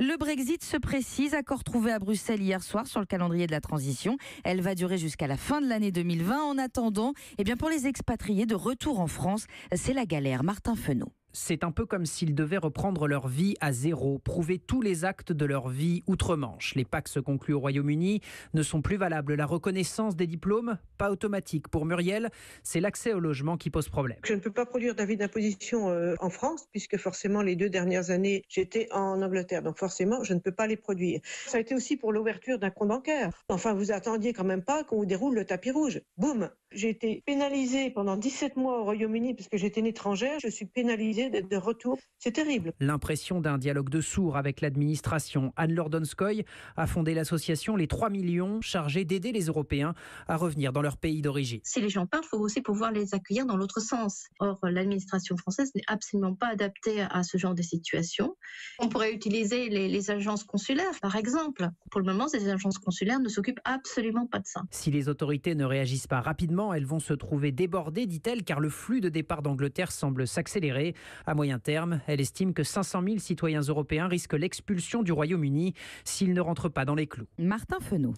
Le Brexit se précise, accord trouvé à Bruxelles hier soir sur le calendrier de la transition. Elle va durer jusqu'à la fin de l'année 2020. En attendant, pour les expatriés de retour en France, c'est la galère. Martin Fenot. C'est un peu comme s'ils devaient reprendre leur vie à zéro, prouver tous les actes de leur vie outre-Manche. Les Pacs conclus au Royaume-Uni ne sont plus valables. La reconnaissance des diplômes, pas automatique. Pour Muriel, c'est l'accès au logement qui pose problème. Je ne peux pas produire d'avis d'imposition en France, puisque forcément les 2 dernières années, j'étais en Angleterre. Donc forcément, je ne peux pas les produire. Ça a été aussi pour l'ouverture d'un compte bancaire. Enfin, vous attendiez quand même pas qu'on vous déroule le tapis rouge. Boum! J'ai été pénalisée pendant 17 mois au Royaume-Uni, puisque j'étais une étrangère. Je suis pénalisée d'être de retour. C'est terrible. L'impression d'un dialogue de sourds avec l'administration. Anne-Laure Donskoy a fondé l'association Les 3 millions, chargée d'aider les Européens à revenir dans leur pays d'origine. Si les gens partent, il faut aussi pouvoir les accueillir dans l'autre sens. Or, l'administration française n'est absolument pas adaptée à ce genre de situation. On pourrait utiliser les agences consulaires, par exemple. Pour le moment, ces agences consulaires ne s'occupent absolument pas de ça. Si les autorités ne réagissent pas rapidement, elles vont se trouver débordées, dit-elle, car le flux de départ d'Angleterre semble s'accélérer. À moyen terme, elle estime que 500 000 citoyens européens risquent l'expulsion du Royaume-Uni s'ils ne rentrent pas dans les clous. Martin Fenot.